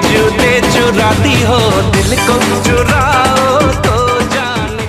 जूते चुराती हो दिल को चुराओ तो जाने।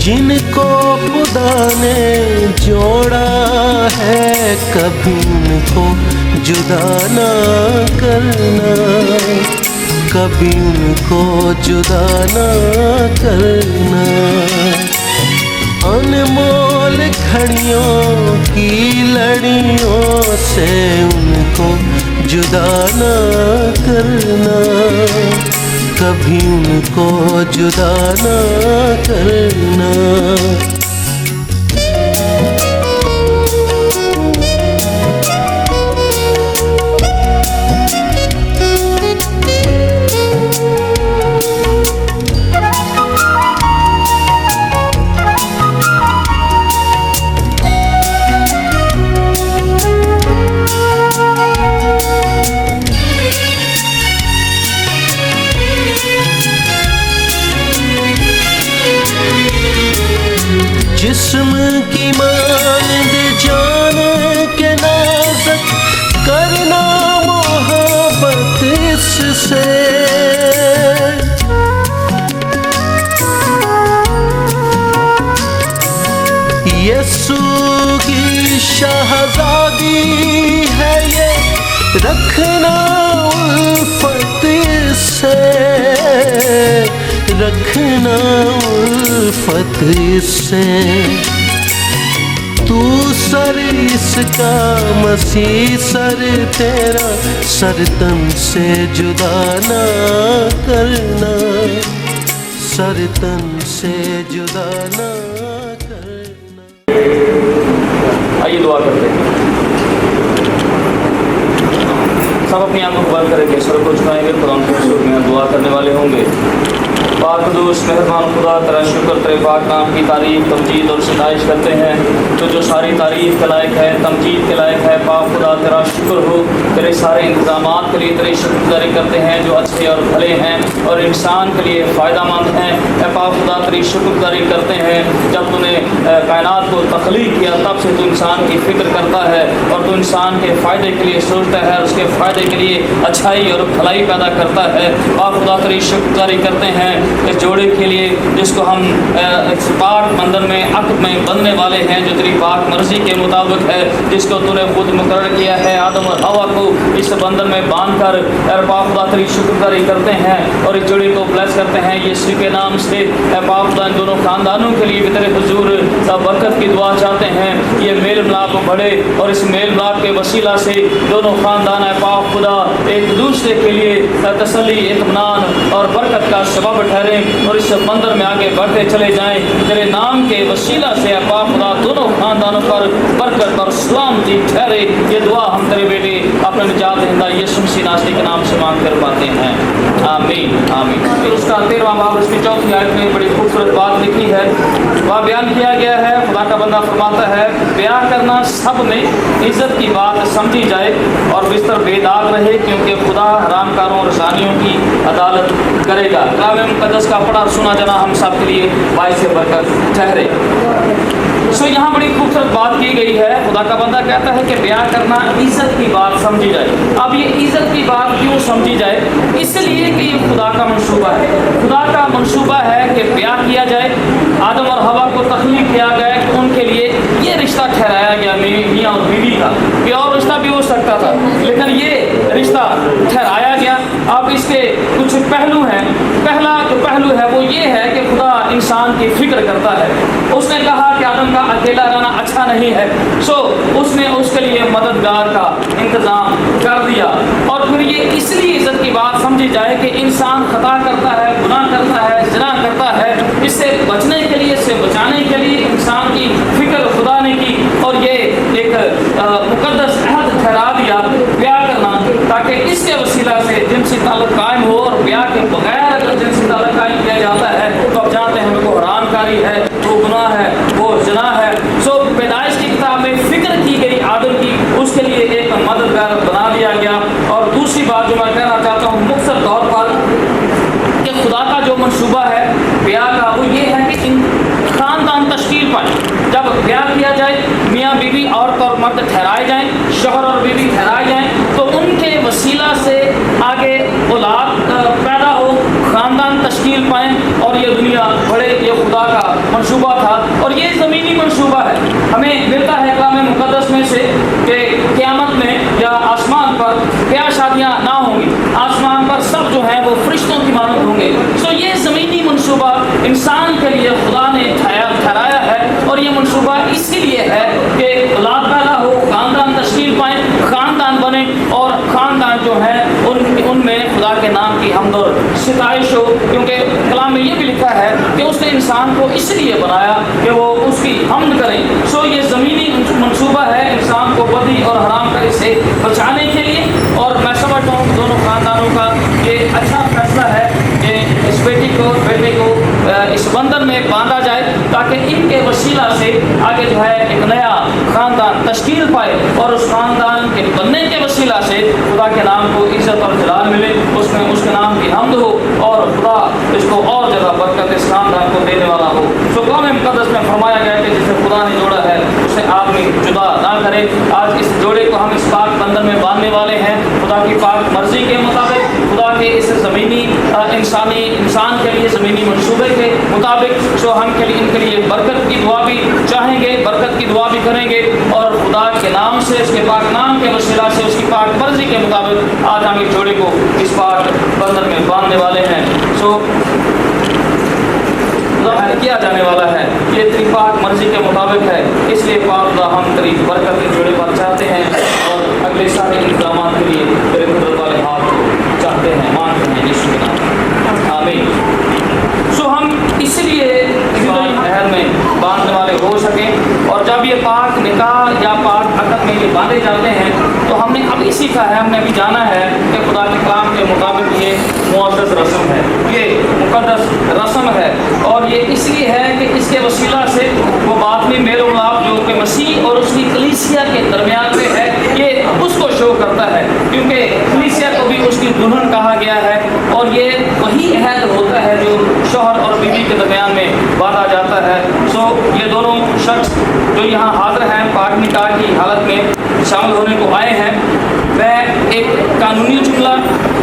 जिनको खुदा ने जोड़ा है कभी उनको जुदा ना करना, कभी उनको जुदा ना करना। अनमोल घड़ियों की लड़ियों से उनको जुदा ना करना, कभी उनको जुदा ना करना। जिस्म की मानद जान के नाज़क करना मोहब्बत इससे, यीशु की शहज़ादी है ये रखना उल्फत इससे, रखना उल्फत इससे। तू सर इसका मसीह सर तेरा, सर तन से जुदा ना करना, सर तन से जुदा ना करना। आइए दुआ करते हैं। सब अपनी आंखों को बंद करेंगे, सर को झुकाएंगे, कुरान के शुरू में दुआ करने वाले होंगे। पाक कदूस मेहरबान खुदा तेरा शुक्र तेरे पाक नाम की तारीफ तमजीद और सिताइश करते हैं। तो जो सारी तारीफ के लायक है, तमजीद के लायक है, पाक खुदा तेरा शुक्र हो। तेरे सारे इंतजामात के लिए तेरी शुक्रगुजारी करते हैं जो अच्छे और भले हैं और इंसान के लिए फ़ायदामंद हैं। पाक खुदा तेरी शुक्रगुजारी करते हैं जब तूने कायनात को तख्लीक किया तब से तू इंसान की फ़िक्र करता है और तू इंसान के फ़ायदे के लिए सोचता है, उसके फ़ायदे के लिए अच्छाई और भलाई पैदा करता है। पाक खुदा तेरी शुक्रगुजारी करते हैं इस जोड़े के लिए जिसको हम इस पाक बंधन में अक़द में बंधने वाले हैं, जो तेरी पाक मर्ज़ी के मुताबिक है, जिसको तूने खुद मुकर्रर किया है आदम और हवा को इस बंधन में बांध कर। पाक खुदा तेरी शुक्रगुजारी करते हैं और इस जोड़े को ब्लेस करते हैं यीशु के नाम से। पाक खुदा इन दोनों ख़ानदानों के लिए भी तेरे हुजूर बरकत की दुआ चाहते हैं। ये मेल मिलाप बढ़े और इस मेल मिलाप के वसीला से दोनों ख़ानदान है पाक खुदा एक दूसरे के लिए तसल्ली, इत्मीनान और बरकत का सबब ठहरें और इस बंदर में आगे बढ़ते चले जाएं। तेरे नाम के वसीला से पाक खुदा दोनों खानदानों पर बरकत और सलामती ठहरे। ये दुआ हम तेरे बेटे अपने निजात दहिंदा यीशु मसीह नासरी के नाम से मांग कर पाते हैं, आमीन आमीन। फिर उसका 13वां बाब उसकी 4थी आयत में बड़ी खूबसूरत बात लिखी है, वह बयान किया गया है। खुदा का बंदा फरमाता है, ब्याह करना सब में इज्जत की बात समझी जाए और बिस्तर बेदाग रहे, क्योंकि खुदा हरामकारों और ज़ानियों की अदालत करेगा। कलाम मुक़द्दस का पढ़ा सुना जाना हम सब के लिए बाइस बरकत ठहरे। यहाँ बड़ी खूबसूरत बात की गई है। खुदा का बंदा कहता है कि ब्याह करना इज्जत की बात समझी जाए। अब ये इज्जत की बात क्यों समझी जाए? इसलिए कि ये खुदा का मंसूबा है। खुदा का मंसूबा है कि ब्याह किया जाए। आदम और हवा को तख्लीक किया गया कि उनके लिए ये रिश्ता ठहराया गया मियाँ और बीवी का। कोई और रिश्ता भी हो सकता था, लेकिन ये रिश्ता ठहराया गया। अब इसके कुछ पहलू हैं। पहला जो पहलू है वो ये है कि खुदा इंसान की फिक्र करता है। उसने कहा कि आदम का अकेला रहना अच्छा नहीं है, सो उसने उसके लिए मददगार का इंतज़ाम कर दिया। और फिर ये इसलिए इज्जत की बात समझी जाए कि इंसान खता करता है, गुनाह करता है, ज़िना करता है, इससे बचने के लिए, इससे बचाने के लिए इंसान की फिक्र खुदा ने की और ये एक मुकद्दस अहद ठहरा दिया ब्याह करना, ताकि इसके वसीला से जिनसी ताल्लुक कायम हो। और ब्याह के बगैर अगर जिनसी ताल्लुक कायम किया जाता है तो आप जानते हैं वो हरामकारी है, वो गुनाह है, वो ज़िना है। सो पैदाइश की किताब में फिक्र की गई आदम की, उसके लिए एक मददगार बना दिया गया। और दूसरी बात जो मैं कहना चाहता हूँ मुख्तसर तौर पर कि खुदा का जो मंसूबा है ब्याह का, वो ये है कि इन ख़ानदान तश्कील पाए। जब ब्याह किया जाए, मियाँ बीवी औरत और मर्द ठहराए जाएँ, शौहर और बीवी ठहराए जाएँ, तो उनके वसीला से आगे औलाद पैदा हो, ख़ानदान तश्कील पाएँ और ये दुनिया बढ़े। ये खुदा का मंसूबा था और ये ज़मीनी मंसूबा है। हमें मिलता है कलाम मुक़द्दस में से कि क़यामत में या आसमान पर ब्याह शादियाँ ना होंगी, आसमान पर सब जो हैं वो फरिश्तों की मानद होंगे। सो ये ज़मीनी मंसूबा इंसान के लिए खुदा ने ठहराया है और ये मंसूबा इसीलिए है कि औलाद पैदा हो, ख़ानदान तश्कील पाएँ, ख़ानदान बने और ख़ानदान जो है उनमें खुदा के नाम की हम्द और सिताइश हो। क्योंकि कलाम में ये भी लिखा है कि उसने इंसान को इसलिए बनाया कि वो उसकी हम्द करें। सो ये ज़मीनी मंसूबा है इंसान को बदी और हराम करे से बचाने के लिए। और मैं समझता हूँ दोनों ख़ानदानों का ये अच्छा फैसला है कि इस बेटे को इस बंधन में बांधा जाए, ताकि इनके वसीला से आगे जो है एक नया ख़ानदान तश्कील पाए और उस ख़ानदान के बनने के वसीला से खुदा के नाम को इज़्ज़त और जलाल मिले, उसमें उसके नाम की हम्द हो और खुदा इसको और ज़्यादा बरकत इस ख़ानदान को देने वाला हो। सो कलाम मुक़द्दस में फरमाया गया कि जिसे खुदा ने जोड़ा है उसे आदमी जुदा ना करे। आज इस जोड़े को हम इस पाक बंधन में बांधने वाले हैं खुदा की पाक मर्जी के मुताबिक, खुदा के इस ज़मीनी इंसान के लिए ज़मीनी मंसूबे के मुताबिक। सो हम इनके लिए बरकत की दुआ भी चाहेंगे, बरकत की दुआ भी करेंगे और खुदा के नाम से, उसके पाक नाम के वसीला से, उसकी पाक मर्जी के मुताबिक आज हम इस जोड़े को इस पाक बंधन में बांधने वाले हैं। सो किया जाने वाला है, ये तेरी पाक मर्जी के मुताबिक है, इसलिए पाक हम तेरी बरकत के जोड़े पर चाहते हैं और अगले सारे इंतजाम के लिए तेरे कुदरत वाले हाथ को चाहते हैं, मानते हैं यीशु के नाम, आमीन। सो हम इसलिए अहद में बांधने वाले हो सकें। और जब ये पाक निकाह या पाक अक़द में ये बांधे जाते हैं तो हमने अभी सीखा है, हमने अभी जाना है कि खुदा के कलाम के मुताबिक ये मुक़द्दस रस्म है, ये मुक़द्दस रस्म है। और ये इसलिए है कि इसके वसीला से वो बातनी मेल मिलाप जो कि मसीह और उसकी कलीसिया के दरमियान में है, ये उसको शो करता है, क्योंकि कलीसिया को भी उसकी दुल्हन कहा गया है। और ये वही अहद होता है जो शौहर और बीवी के दरमियान में बांधा जाता है। सो ये दोनों शख्स जो यहाँ हाजिर हैं पाक निकाह की हालत में शामिल होने को आए हैं, मैं एक कानूनी जुमला,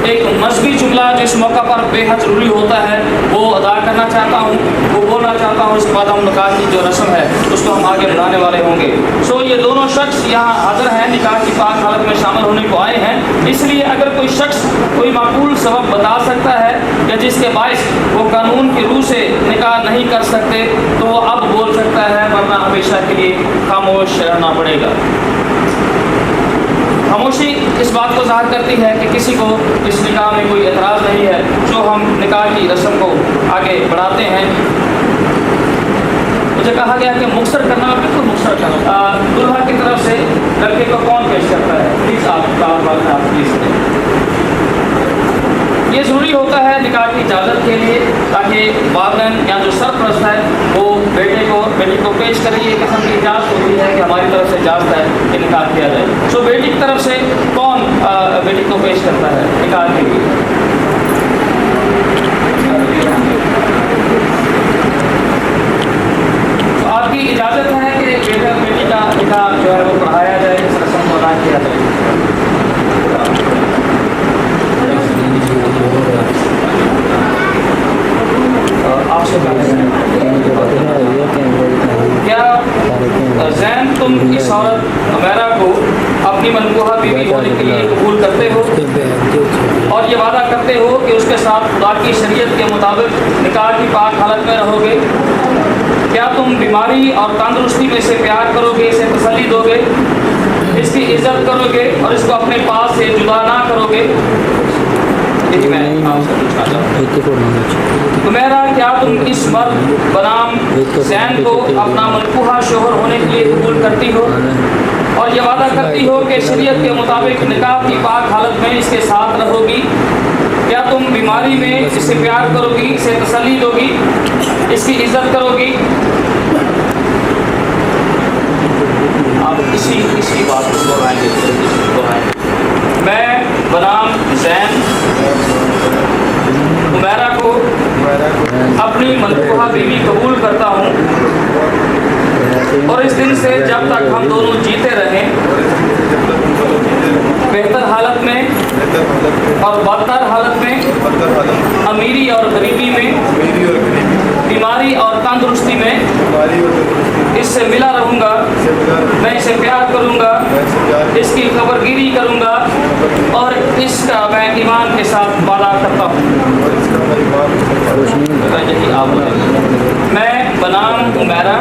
एक मजहबी जुमला जो इस मौका पर बेहद ज़रूरी होता है वो अदा करना चाहता हूँ, वो बोलना चाहता हूँ। इसके बाद हम निकाह की जो रस्म है उसको हम आगे बढ़ाने वाले होंगे। सो ये दोनों शख्स यहाँ हाजिर हैं, निकाह की पाक हालत में शामिल होने को आए हैं। इसलिए अगर कोई शख्स कोई माकूल सबब बता सकता है या जिसके बायस वो कानून की रूह से निकाह नहीं कर सकते तो वो अब बोल सकता है, वरना हमेशा के लिए खामोश रहना पड़ेगा। खामोशी इस बात को ज़ाहिर करती है कि किसी को इस निकाह में कोई एतराज़ नहीं है। जो हम निकाह की रस्म को आगे बढ़ाते हैं, मुझे कहा गया कि मुख्तर करना, बिल्कुल मुख्तर करना। दुल्हा की तरफ से लड़के को कौन पेश करता है? प्लीज़ आप प्लीज़ करें। ये ज़रूरी होता है निकाह की इजाज़त के लिए, ताकि वालिदैन या जो सरपरस्त है वो बेटी को पेश करे। ये किस्म की इजाज़त होती है कि हमारी तरफ से इजाज़त है कि निकाह किया जाए। सो बेटी की तरफ से कौन बेटी को पेश करता है निकाह के लिए? तो आपकी इजाज़त है कि बेटी का निकाह जो है वो पढ़ाया जाए, इस रस्म को अदा किया जाए। आपसे क्या जैन तुम इस औरत अमेरा को अपनी मनकूहा बीवी होने के लिए कबूल करते हो और ये वादा करते हो कि उसके साथ खुदा की शरीयत के मुताबिक निकाह की पाक हालत में रहोगे? क्या तुम बीमारी और तंदुरुस्ती में से प्यार करोगे, इसे तसल्ली दोगे, इसकी इज्जत करोगे और इसको अपने पास से जुदा ना करोगे? यही मैं आपसे पूछना चाहता हूँ। हुमैरा, क्या तुम इस मर्द बनाम जैन को अपना मनकूहा शोहर होने के लिए कबूल करती हो और ये वादा करती हो कि शरीयत के मुताबिक निकाह की पाक हालत में इसके साथ रहोगी? क्या तुम बीमारी में इससे प्यार करोगी, इसे तसल्ली दोगी, इसकी इज्जत करोगी? आप इसी बात को दोहराएंगे। मैं बनाम जैन हुमैरा को अपनी मनकूहा बीवी कबूल करता हूँ और इस दिन से जब तक हम दोनों जीते रहें, बेहतर हालत में और बदतर हालत में, अमीरी और गरीबी में, बीमारी और तंदुरुस्ती में इससे मिला रहूँगा। मैं इसे प्यार करूँगा, इसकी खबरगिरी करूँगा और इसका मैं ईमान के साथ वादा करता हूँ। मैं बनाम हुमैरा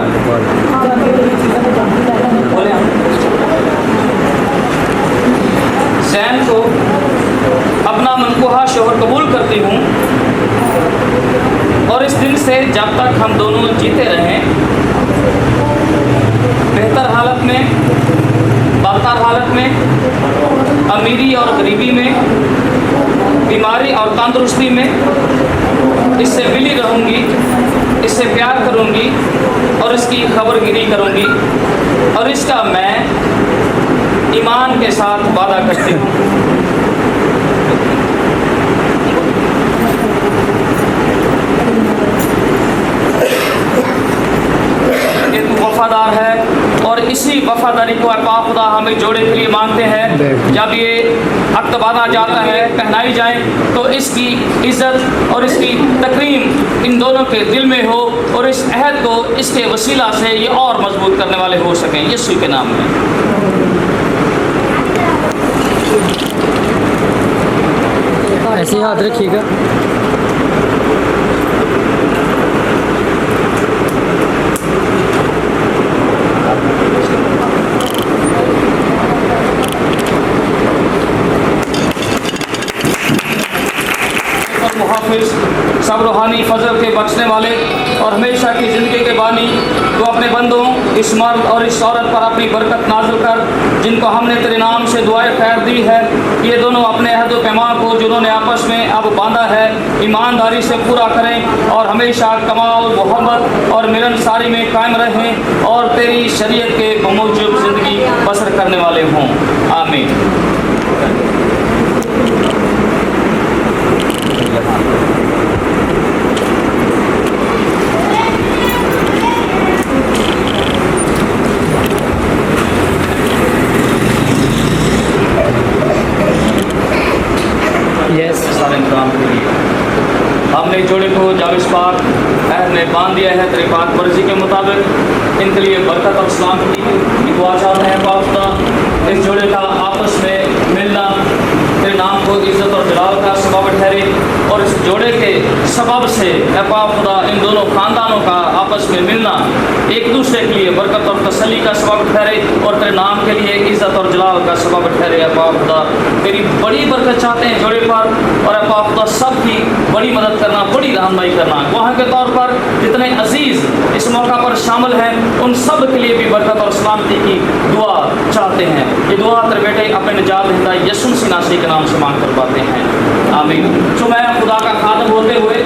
जैन को अपना मनकूहा शोहर कबूल करती हूँ और इस दिन से जब तक हम दोनों जीते रहें, बेहतर हालत में, बदतर हालत में, अमीरी और गरीबी में, बीमारी और तंदुरुस्ती में इससे मिली रहूँगी, इससे प्यार करूँगी और इसकी खबरगिरी करूँगी और इसका मैं ईमान के साथ वादा करती हूँ। ये तो वफादार है और इसी वफादारी को पाक खुदा हमें जोड़े के लिए मांगते हैं। जब ये अक़्द बांधा जाता है, पहनाई जाए, तो इसकी इज़्ज़त और इसकी तकरीम इन दोनों के दिल में हो और इस अहद को इसके वसीला से ये और मजबूत करने वाले हो सकें, यीशु के नाम में। ऐसे हाथ रखिएगा। मुहाफिज, सब रूहानी फजल के बख्शने वाले और हमेशा की ज़िंदगी के बानी, तो अपने बंदों इस मर्द और इस औरत पर अपनी बरकत नाज़िल कर, जिनको हमने तेरे नाम से दुआए खैर दी है। ये दोनों अपने अहद व पैमा को जिन्होंने आपस में अब बांधा है, ईमानदारी से पूरा करें और हमेशा कमाल, मोहब्बत और मिलनसारी में कायम रहें और तेरी शरीयत के बमूजिब ज़िंदगी बसर करने वाले हों। आमीन। सारे इंतजाम के लिए हमने जोड़े को जाविश पाक अहद में बांध दिया है तेरे पाक मर्जी के मुताबिक। इनके लिए बरकत और सलाम की दुआ चाहते हैं। पाक इस जोड़े का आपस में मिलना तेरे नाम को इज़्ज़त और जलाल का सबब ठहरे और इस जोड़े के सबब से पाक खुदा इन दोनों ख़ानदानों का आपस में मिलना एक दूसरे के लिए बरकत और तसल्ली का सबब ठहरे और तेरे नाम के लिए इज़्ज़त और जलाल का सबब ठहरे। पाक खुदा तेरी बड़ी बरकत चाहते हैं जोड़े पर और पाक खुदा सब की बड़ी मदद करना, बड़ी रहनुमाई करना। वहाँ के तौर पर जितने अजीज़ इस मौका पर शामिल हैं उन सब के लिए भी बरकत और सलामती की दुआ चाहते हैं। ये दुआ तेरे बेटे अपने निजात दहिंदा यीशु मसीह नासरी के नाम से मांग कर पाते हैं। आमीन। तो मैं खुदा का खादम होते हुए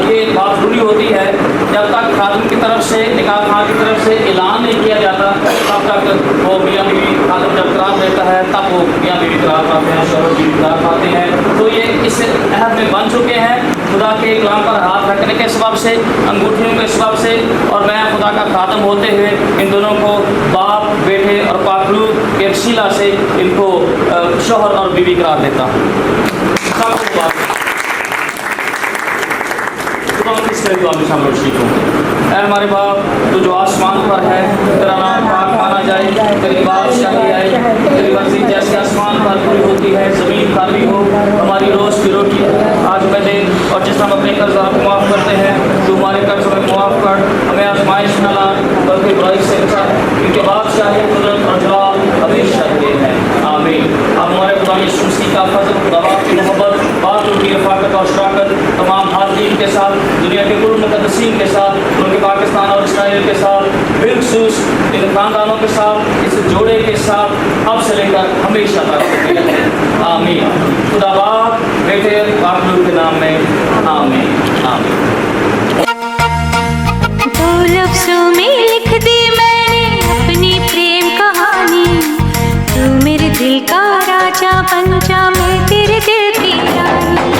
ये बात बुरी होती है, जब तक खादम की तरफ से, निकाह खान की तरफ से ऐलान नहीं किया जाता तब तक वो मियाँ बीवी खादम जब करार देता है तब वो मियाँ बीवी करार पाते हैं, शोहर बीवी करार पाते हैं। तो ये इस अहद में बन चुके हैं खुदा के कलाम पर हाथ रखने के सबब से, अंगूठियों के सबब से। और मैं खुदा का खादम होते हुए इन दोनों को बाप, बेटे और पाखलू के वसीला से इनको शोहर और बीवी करार देता हूँ। हमारे बाप तो जो आसमान पर है, तेरा नाम पाक माना जाए, तेरी बादशाही आए, तेरी मर्जी जैसे आसमान पर पूरी होती है ज़मीन पर भी हो। हमारी रोज़ की रोटी आज में दे और जिस हम अपने कर्ज को माफ़ करते हैं तो हमारे कर्ज में माफ़ कर, हमें आजमाइश न ला बल्कि बुराई से बचा, क्योंकि बादशाही कुदरत और जलाल हमेशा के हैं। आमीन। अब हमारे खुदा यीशु मसीह का फजल, खुदा की मोहब्बत, बातों की वालों के साथ, इस जोड़े के साथ अब से लेकर हमेशा तक बने रहें। आमीन। खुदा बाप, बेटे पाक नूर के नाम में आमीन आमीन। दो लफ्जों में लिख दी मैंने अपनी प्रेम कहानी, तू मेरे दिल का राजा बन जा, मैं तेरे दिल की रानी।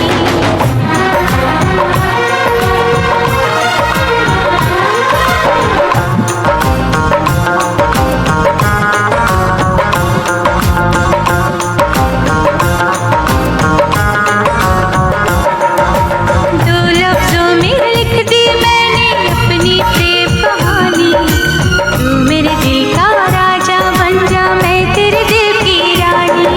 दो लफ्जों में लिख दी मैंने अपनी प्रेम कहानी, तू मेरे दिल का राजा बन जा, मैं तेरे दिल की रानी।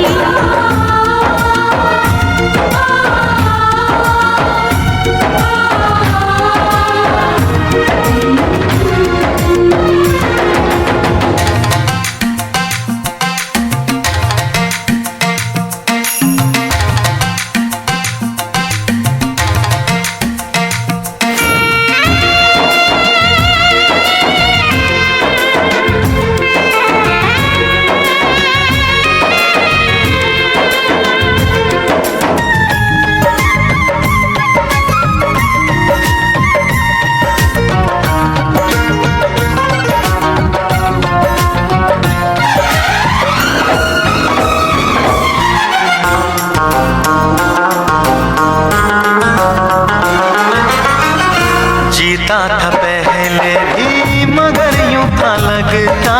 जीता था पहले भी मगर यूं था लगता,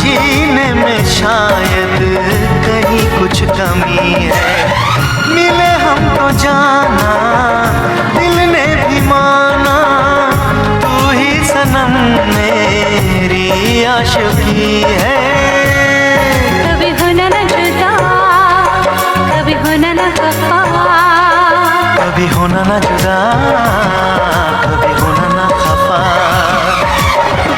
जीने में शायद कहीं कुछ कमी है। मिले हमको जाना, दिल ने भी माना, तू ही सनम मेरी आशिकी है। कभी होना न जुदा, कभी होना न खफा, कभी होना ना जुदा, कभी होना ना खफा।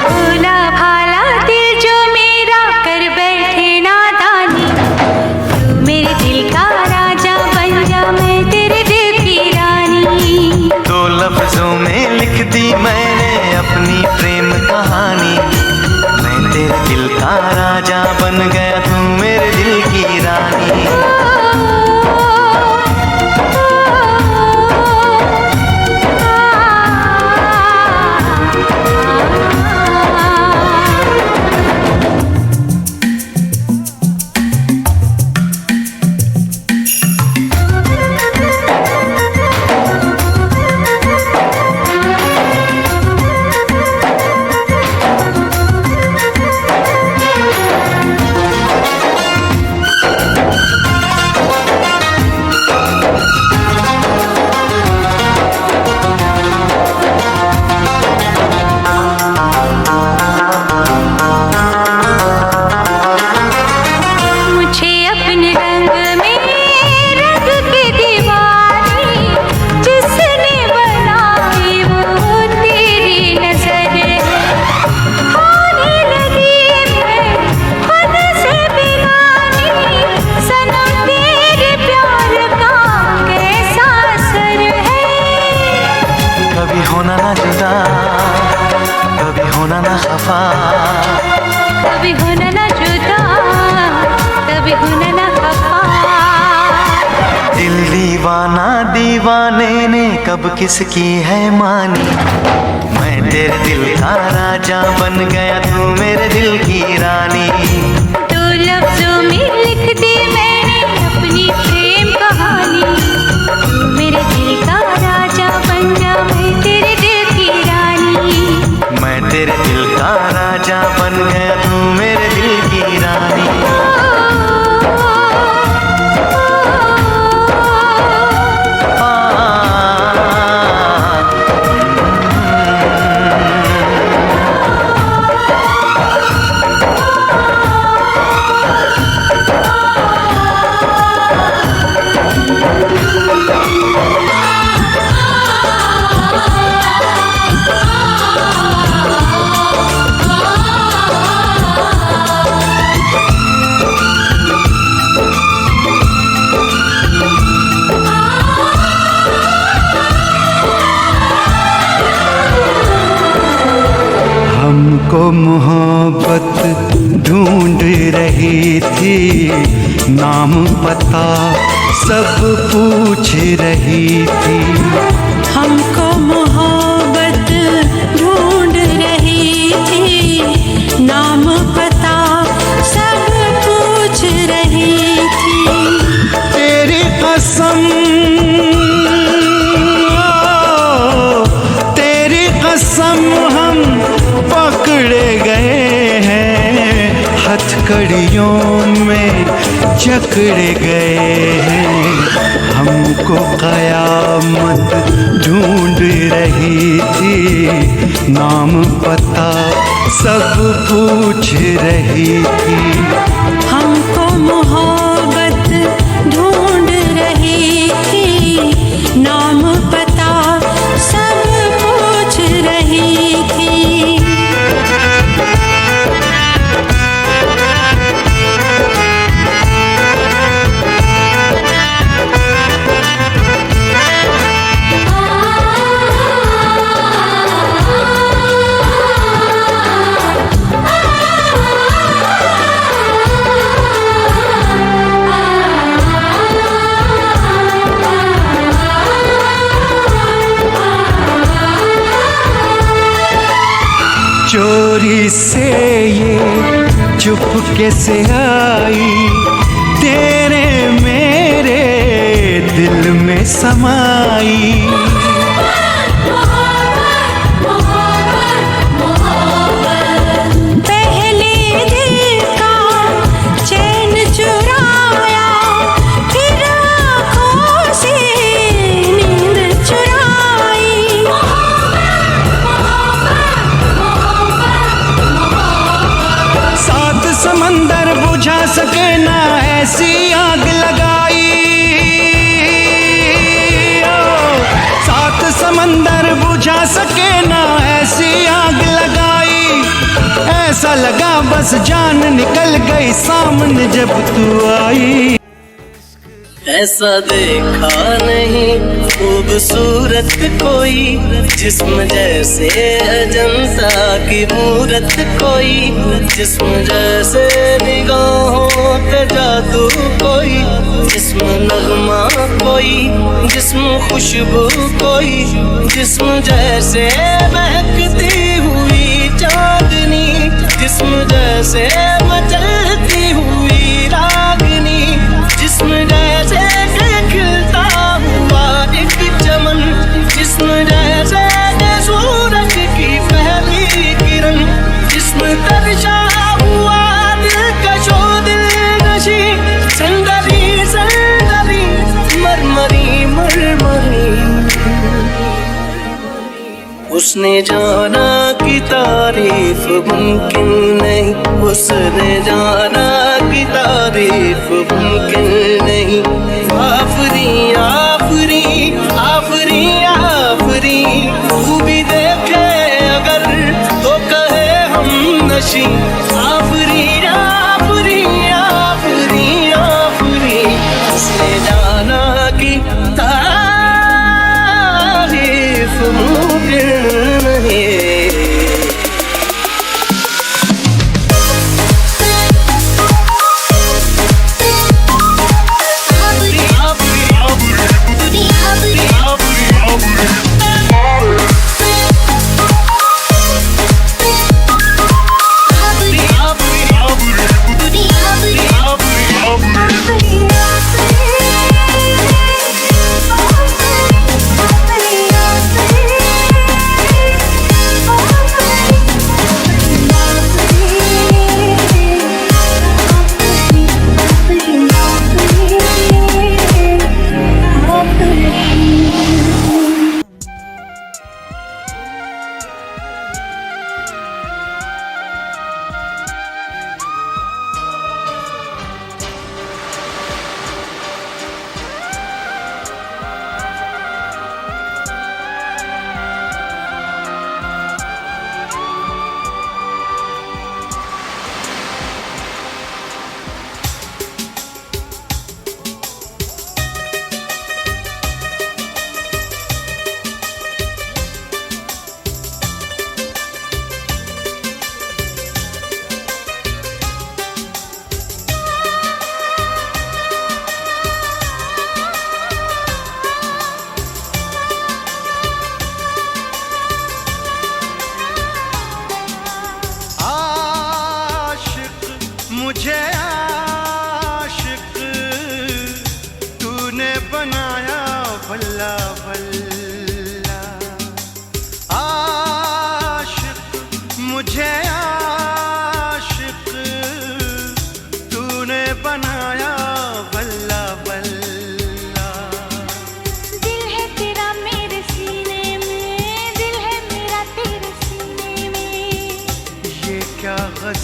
भोला भाला दिल जो मेरा कर बैठे नादानी, तू मेरे दिल का राजा बन जा, मैं तेरे दिल की रानी। दो लफ्जों में लिख दी मैंने अपनी प्रेम कहानी, मैं तेरे दिल का राजा बन गया, तू मेरे दिल की रानी। मुझे अपने रंग में रंग के दीवानी, जिसने बनाई वो तेरी नजर होने लगी, मैं खुद से बेगानी, सनम तेरे प्यार का कैसा असर है। कभी होना ना जुदा, कभी होना ना खफा, कभी होना न जुदा, कभी होना न खफा। दिल दीवाना दीवाने ने कब किसकी है मानी, मैं तेरे दिल का राजा बन गया, तू मेरे दिल की रानी। दो लफ्जों में लिख दी मैंने अपनी प्रेम कहानी, तू मेरे दिल का राजा बन जा, मैं तेरे दिल की रानी। मैं तेरे दिल का राजा बन गया, तू मेरे दिल की रानी। रही थी, नाम पता सब पूछ रही थी। हमको मोहब्बत ढूंढ रही थी, नाम पता सब पूछ रही थी। तेरी कसम, तेरी कसम हम पकड़े गए हैं, हथकड़ियों में जकड़े गए हैं। हमको कयामत ढूंढ रही थी, नाम पता सब पूछ रही थी। हमको मोहब्बत ढूंढ रही थी, नाम पता सब पूछ रही थी। चोरी से ये चुपके से आई, तेरे मेरे दिल में समाई। पहले दिल का चैन चुराया, फिर आँखों से नींद चुराई। सात समंदर बुझा सके ना ऐसी आग लगाई। सात समंदर बुझा सके ना ऐसी आग लगाई। ऐसा लगा बस जान निकल गई सामने जब तू आई। ऐसा देखा नहीं खूबसूरत कोई, जिस्म जैसे अजंता की मूरत कोई, जिस्म जैसे निगाहों पे जादू कोई, जिस्म नगमा कोई, जिस्म खुशबू कोई, जिस्म जैसे महकती हुई चांदनी, जिस्म जैसे मचलती हुई रागनी, जिस्म जैसे खिलता हुआ एक चमन, जिस्म जैसे सूरज की पहली किरण, जिस्म तरशा हुआ दिलकशो दिलनशी, संदरी संदरी मरमरी मरमरी। उसने जाना कि तारीफ मुमकिन नहीं, उसने जाना कि तारीफ मुमकिन नहीं। आफरी आफरी आफरी आफरी, तू भी देखे अगर तो कहे हम नशी। आफरी आफरी आफरी आफरी, उसने जाना कि तारीफ मुमकिन नहीं।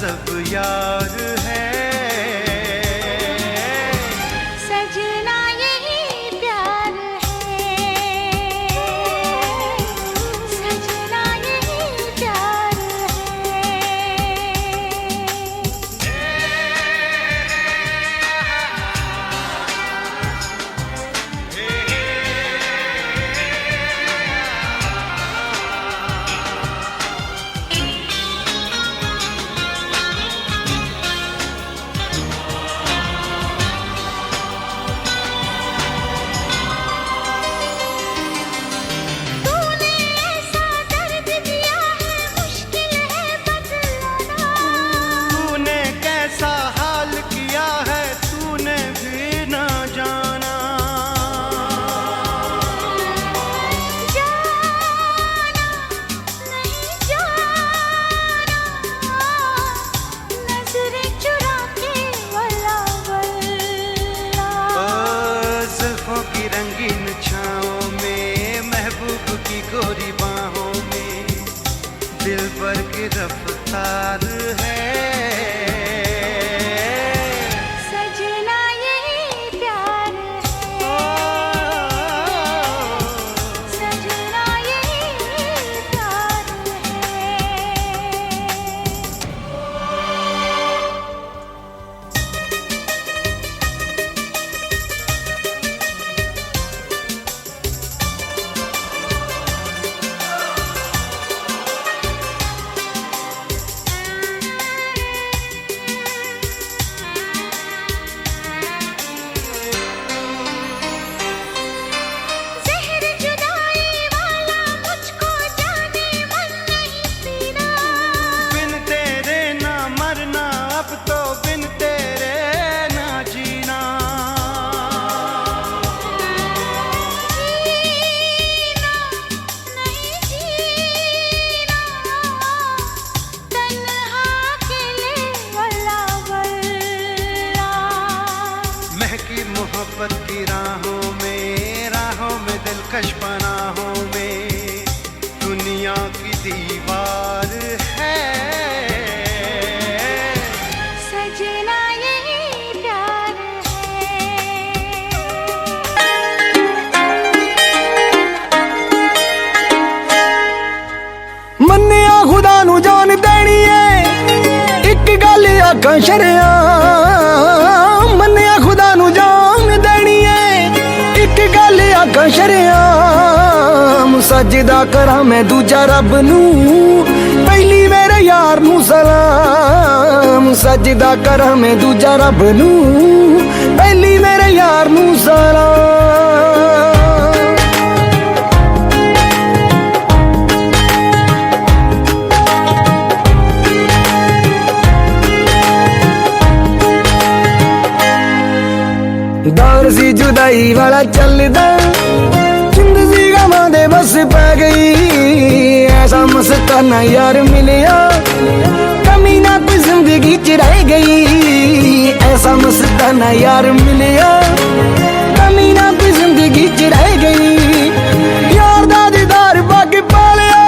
सब यार है। सजना यही प्यार है, सजना यही प्यार तूने ऐसा दर्द दिया है, मुश्किल है बदलाना। तूने कैसा हाल किया है, तूने भी ना जाना। जाना नहीं जाना, नजरें चुरा के वल्ला वल्ला। जुल्फों की रंगीन छाँव में, महबूब की गोरी बाहों में, दिल पर की रफ्तार है। सजना यही प्यार है, सजना यही प्यार है। ज़हर जुदाई वाला मुझको जाने मन नहीं पीना। बिन तेरे ना मरना, अब तो बिन तेरे ना जीना। जीना नहीं जीना, तन्हा अकेले वल्ला वल्ला। महकी मोहब्बत की राहों में दिलकश पनाहों में, दुनिया की दीवार है। सजना यही प्यार ਮੰਨਿਆ ਖੁਦਾ ਨੂੰ ਜਾਨ ਦੇਣੀ ਏ, ਇੱਕ ਗੱਲ ਆਖਾਂ ਸ਼ਰਿਆਮ। ਮੰਨਿਆ ਖੁਦਾ ਨੂੰ ਜਾਨ ਦੇਣੀ ਏ, ਇੱਕ ਗੱਲ ਆਖਾਂ ਸ਼ਰਿਆਮ। ਸਜਦਾ ਕਰਾਂ ਮੈਂ ਦੂਜਾ ਰੱਬ ਨੂੰ, ਪਹਿਲੀ ਮੇਰੇ ਯਾਰ ਨੂੰ ਸਲਾਮ। ਸਜਦਾ ਕਰਾਂ ਮੈਂ ਦੂਜਾ ਰੱਬ ਨੂੰ, ਪਹਿਲੀ ਮੇਰੇ ਯਾਰ ਨੂੰ ਸਲਾਮ। दौर सी जुदाई वाला चलदा, जिंदगी गवां दे बस पै गई। ऐसा मस्ताना यार मिलिया, कमी ना कोई जिंदगी च रह गई। ऐसा मस्ताना यार मिलिया, कमी ना कोई जिंदगी च रह गई। यार दा दीदार पाके पालिया,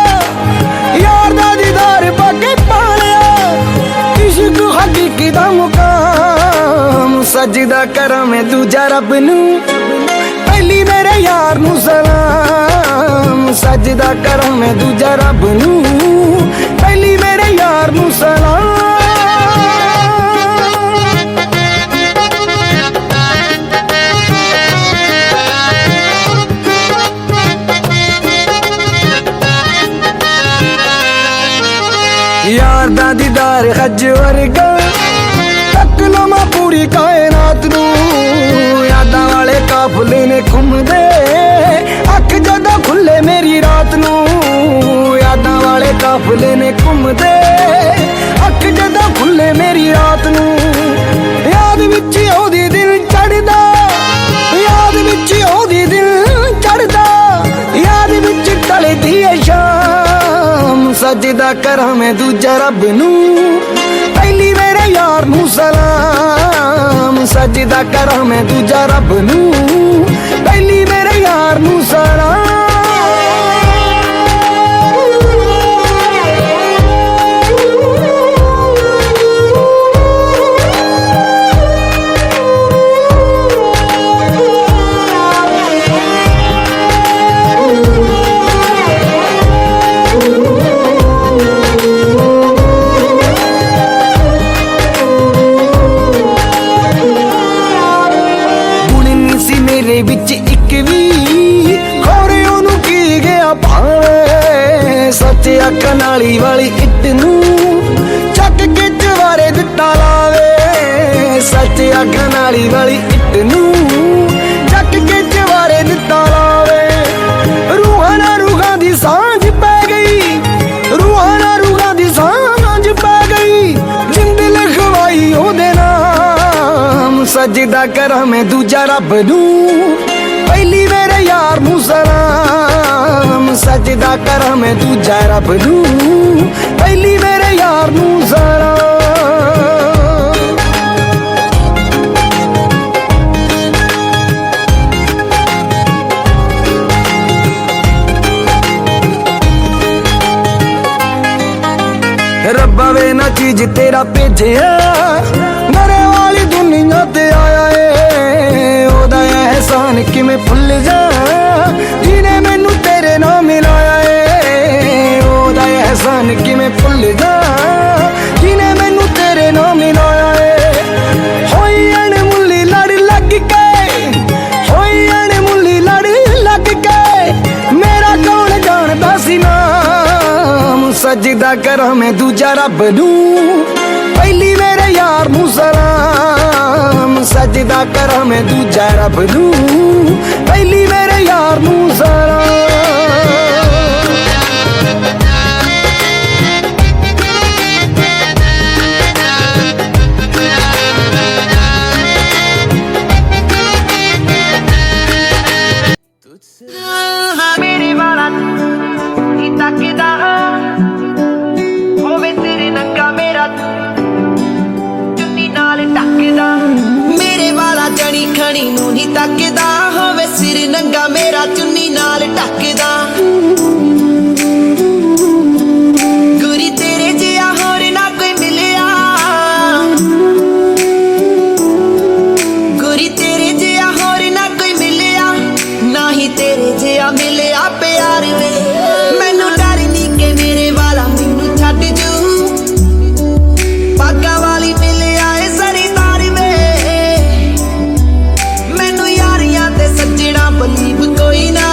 यार दा दीदार पाके पालिया। इश्क हकीकी दा मुकाम, सजदा कਰਾਂ मैं दूजा रब नू, पहली मेरे यार नू सलाम। सजदा कਰਾਂ मैं दूजा रब नू, पहली मेरे यार नू सलाम। यार दा दीदार हज वर्गा, तक लमा पूरी कायनात नू। यादां वाले काफले ने घुमदे, अख जदों खुले मेरी रात नू। यादां वाले काफले ने घुमदे, अख जदों खुले मेरी रात नू। याद विच ओदी दिल चढ़दा, याद विच ओदी दिल चढ़दा। याद विच ढलदी है शाम, सजदा कਰਾਂ मैं दूजा रब नू, पहली मेरे यार नू सलाम। सजदा कਰਾਂ मैं दूजा रब नू, पहली मेरे यार नू सलाम। ਮੇਰੇ ਵਿੱਚ ਇੱਕ ਵੀ ਖੋਰੇ ਉਹਨੂੰ ਕੀ ਗਿਆ ਭਾਵੇਂ ਸੱਚ ਅੱਖਾਂ ਨਾਲੀ ਵਾਲੀ ਇੱਟ ਨੂੰ ਚੱਕ ਕੇ ਚਵਾਰੇ ਦਿੱਤਾ ਲਾਵੇ ਸੱਚ ਅੱਖਾਂ ਨਾਲੀ ਵਾਲੀ ਇੱਟ ਨੂੰ ਚੱਕ ਕੇ ਚਵਾਰੇ ਦਿੱਤਾ ਲਾਵੇ ਰੂਹਾਂ ਨਾਲ ਰੂਹਾਂ ਦੀ ਸਾਂਝ ਪੈ ਗਈ ਰੂਹਾਂ ਨਾਲ ਰੂਹਾਂ ਦੀ ਸਾਂਝ ਪੈ ਗਈ ਜਿੰਦ ਲਿਖਵਾਈ ਉਹਦੇ ਨਾਮ ਸਜਦਾ ਕਰਾਂ ਮੈਂ ਦੂਜਾ ਰੱਬ ਨੂੰ ਪਹਿਲੀ ਮੇਰੇ ਯਾਰ ਨੂੰ ਸਲਾਮ ਸਜਦਾ ਕਰਾਂ ਮੈਂ ਦੂਜਾ ਰੱਬ ਨੂੰ ਪਹਿਲੀ ਮੇਰੇ ਯਾਰ ਨੂੰ ਸਲਾਮ ਰੱਬਾ ਵੇ ਨਾ ਚੀਜ਼ ਤੇਰਾ ਭੇਜਿਆ ਮੇਰੇ ਵਾਲੀ ਦੁਨੀਆ ਤੇ ਆਇਆ ਏ ਉਹਦਾ ਅਹਿਸਾਨ ਕਿਵੇਂ ਭੁੱਲ ਜਾ ਜਿਹਨੇ ਮੈਨੂੰ ਤੇਰੇ ਨਾਲ ਮਿਲਾਇਆ ਏ ਉਹਦਾ ਅਹਿਸਾਨ ਕਿਵੇਂ ਭੁੱਲ ਜਾ ਜਿਹਨੇ ਮੈਨੂੰ ਤੇਰੇ ਨਾਲ ਮਿਲਾਇਆ ਏ ਹੋਈ ਅਣਮੁੱਲੀ ਲੜ ਲੱਗ ਕੇ ਹੋਈ ਅਣਮੁੱਲੀ ਲੜ ਲੱਗ ਕੇ ਮੇਰਾ ਕੌਣ ਜਾਣਦਾ ਸੀ ਨਾਮ ਸਜਦਾ ਕਰਾਂ ਮੈਂ ਦੂਜਾ ਰੱਬ ਨੂੰ ਪਹਿਲੀ ਮੇਰੇ ਯਾਰ ਨੂੰ ਸਲਾਮ ਸਜਦਾ ਕਰਾਂ ਮੈਂ ਦੂਜਾ ਰੱਬ ਨੂੰ ਪਹਿਲੀ ਮੇਰੇ ਯਾਰ ਨੂੰ ਸਲਾਮ ਮੇਰੇ ਵਾਲਾ ਹੀ ਤੱਕਦਾ ਹੋਵੇ ਤੇਰੇ ਨੰਗਾ ਮੇਰਾ ਚੁੰਨੀ ਨਾਲ ਟੱਕਦਾ ਮੇਰੇ ਵਾਲਾ ਜਣੀ ਖਣੀ ਨੂੰ ਨਹੀਂ ਤੱਕਦਾ ਹੋਵੇ ਸਿਰ ਨੰਗਾ ਮੇਰਾ ਚੁੰਨੀ ਨਾਲ ਟੱਕਦਾ ਗੁਰੀ ਤੇਰੇ ਜਿਹਾ ਹੋਰ ਨਾ ਕੋਈ ਮਿਲਿਆ ਗੁਰੀ ਤੇਰੇ ਜਿਹਾ ਹੋਰ ਨਾ ਕੋਈ ਮਿਲਿਆ ਨਾ ਹੀ ਤੇਰੇ ਜਿਹਾ ਮਿਲਿਆ ਪਿਆਰ ਵੇ ਮੈਨੂੰ ਡਰ ਨਹੀਂ ਕਿ ਮੇਰੇ ਵਾਲਾ ਮੈਨੂੰ ਛੱਡ ਜੂ ਪਾਗਾ ਵਾਲੀ ਮਿਲਿਆ ਏ ਜ਼ਰੀਦਾਰ ਵੇ ਮੈਨੂੰ ਯਾਰੀਆਂ ਤੇ ਸੱਜਣਾ ਬਲੀਬ ਕੋਈ ਨਾ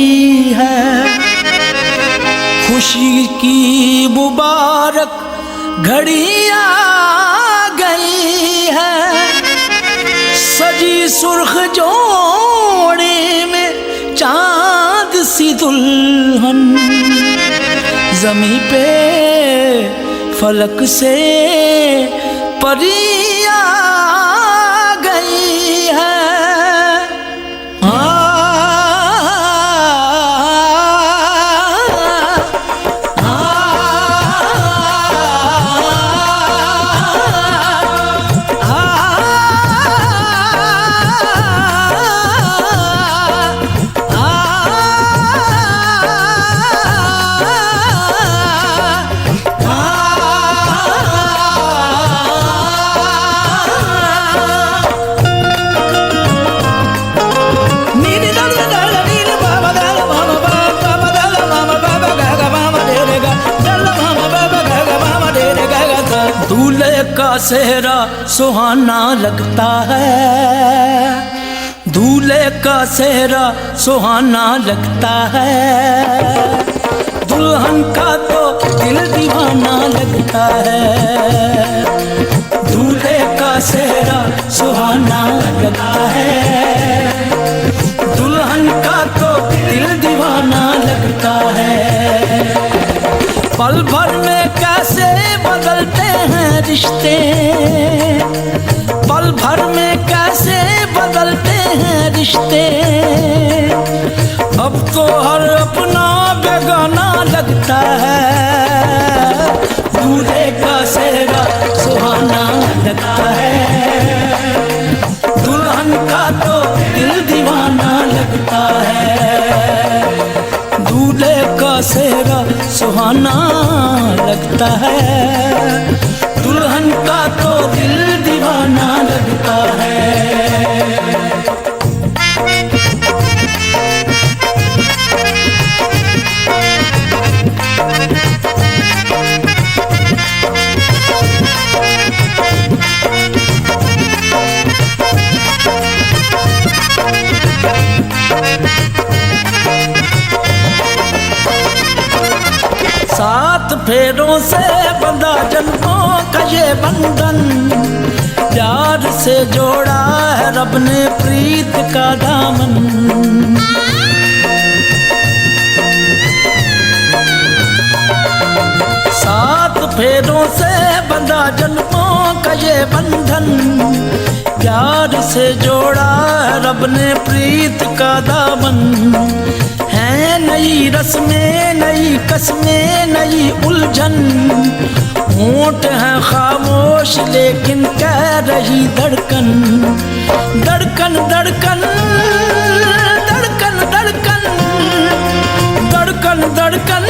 गई है। खुशी की मुबारक घड़ी आ गई है, सजी सुर्ख जोड़े में चांद सी दुल्हन, ज़मीं पे फलक से परी आ गई है। दूल्हे का सेहरा सुहाना लगता है, दूल्हे का सेहरा सुहाना लगता है, दुल्हन का तो दिल दीवाना लगता है। दूल्हे का सेहरा सुहाना लगता है, दुल्हन का तो दिल दीवाना लगता है। पल भर में कैसे बदलते हैं रिश्ते, पल भर में कैसे बदलते हैं रिश्ते, अब तो हर अपना बेगाना लगता है। दूल्हे का सेहरा सुहाना लगता है, दुल्हन का तो दिल दीवाना लगता है। दूल्हे का सेहरा सुहाना लगता है, दुल्हन का तो दिल दीवाना लगता है। सात फेरों से बंधा जन्मों का ये बंधन, प्यार से जोड़ा है रब ने प्रीत का दामन। सात फेरों से बंधा जन्मों का ये बंधन, प्यार से जोड़ा है रब ने प्रीत का दामन। है नई रस्में, नई कस्में, नई उलझन, होंठ है खामोश लेकिन कह रही धड़कन। धड़कन धड़कन धड़कन धड़कन धड़कन धड़कन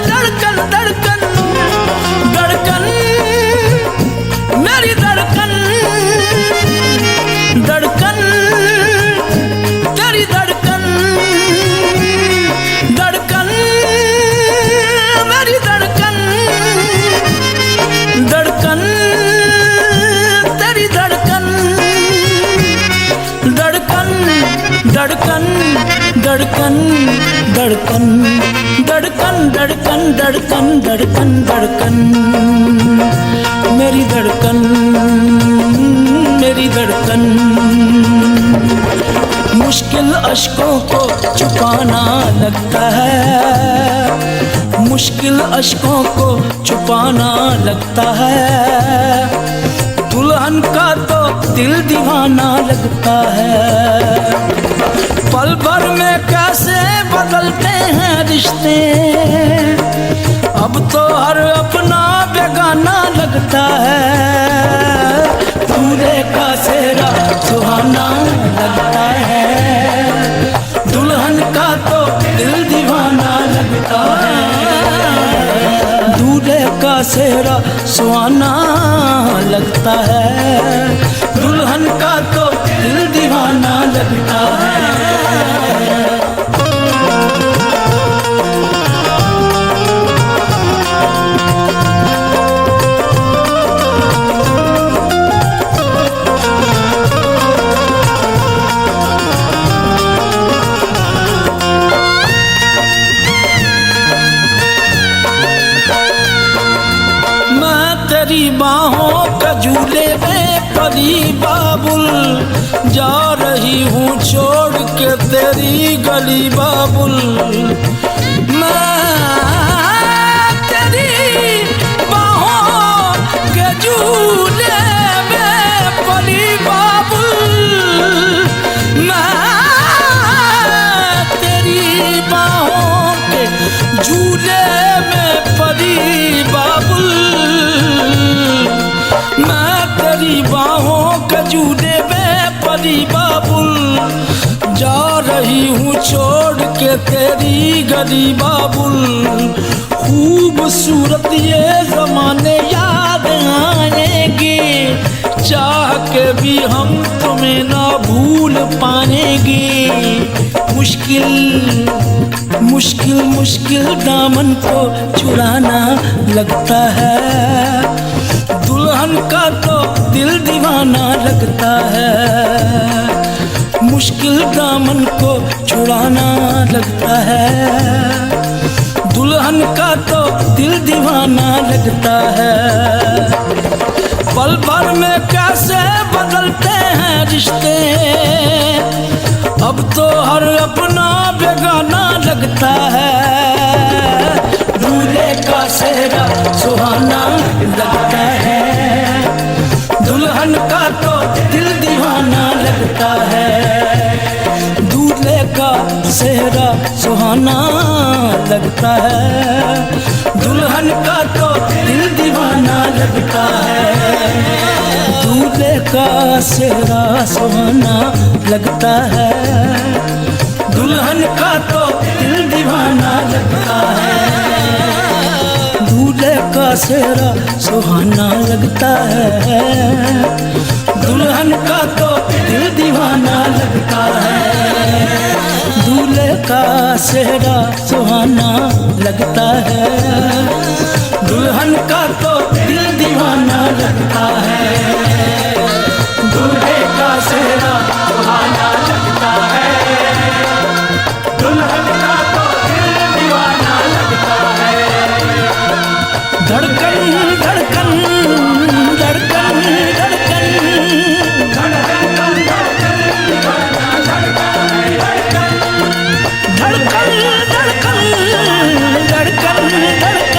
धड़कन धड़कन धड़कन मेरी धड़कन, धड़कन तेरी धड़कन, धड़कन मेरी धड़कन, धड़कन तेरी धड़कन, धड़कन धड़कन धड़कन धड़कन धड़कन धड़कन धड़कन धड़कन धड़कन मेरी धड़कन, मेरी धड़कन। मुश्किल अश्कों को छुपाना लगता है, मुश्किल अश्कों को छुपाना लगता है, दुल्हन का तो दिल दीवाना लगता है। पल भर में कैसे बदलते हैं रिश्ते, अब तो हर अपना बेगाना लगता है। दूल्हे का सेहरा सुहाना लगता है, दुल्हन का तो दिल दीवाना लगता है। दूल्हे का सेहरा सुहाना लगता है, दुल्हन का तो दिल दीवाना लगता है। तेरी बाहों का झूले में परी बाबुल, जा रही हूँ छोड़ के तेरी गली बाबुल। मैं तेरी बाहों के झूले में परी बाबुल, मैं तेरी बाहों के झूले में परी बाबुल, मैं तेरी बाहों के झूले में परी बाबुल, जा रही हूँ छोड़ के तेरी गली बाबुल। खूबसूरत ये ज़माने याद आएंगे, चाह के भी हम तुम्हें ना भूल पाएंगे। मुश्किल मुश्किल मुश्किल दामन को छुड़ाना लगता है, दुल्हन का तो दिल दीवाना लगता है। मुश्किल दामन को छुड़ाना लगता है, दुल्हन का तो दिल दीवाना लगता है। पल भर में कैसे बदलते हैं रिश्ते, अब तो हर अपना बेगाना लगता है। दूल्हे का सेहरा सुहाना लगता है, दुल्हन का तो दिल दीवाना लगता है। दूल्हे का सेहरा सुहाना लगता है, दुल्हन का तो दिल दीवाना लगता है। दूल्हे का सेहरा सुहाना लगता है, दुल्हन का तो दिल दीवाना लगता है। दूल्हे का सेहरा सुहाना लगता है, दुल्हन का तो दिल दीवाना लगता है। दूल्हे का सेहरा सुहाना लगता है, दुल्हन का तो दिल दीवाना लगता है। दूल्हे का सेहरा सुहाना लगता है, दुल्हन का तो दिल दीवाना लगता है। धड़कन धड़कन धड़कन धड़कन धड़कन धड़कन धड़कन धड़कन धड़कन धड़कन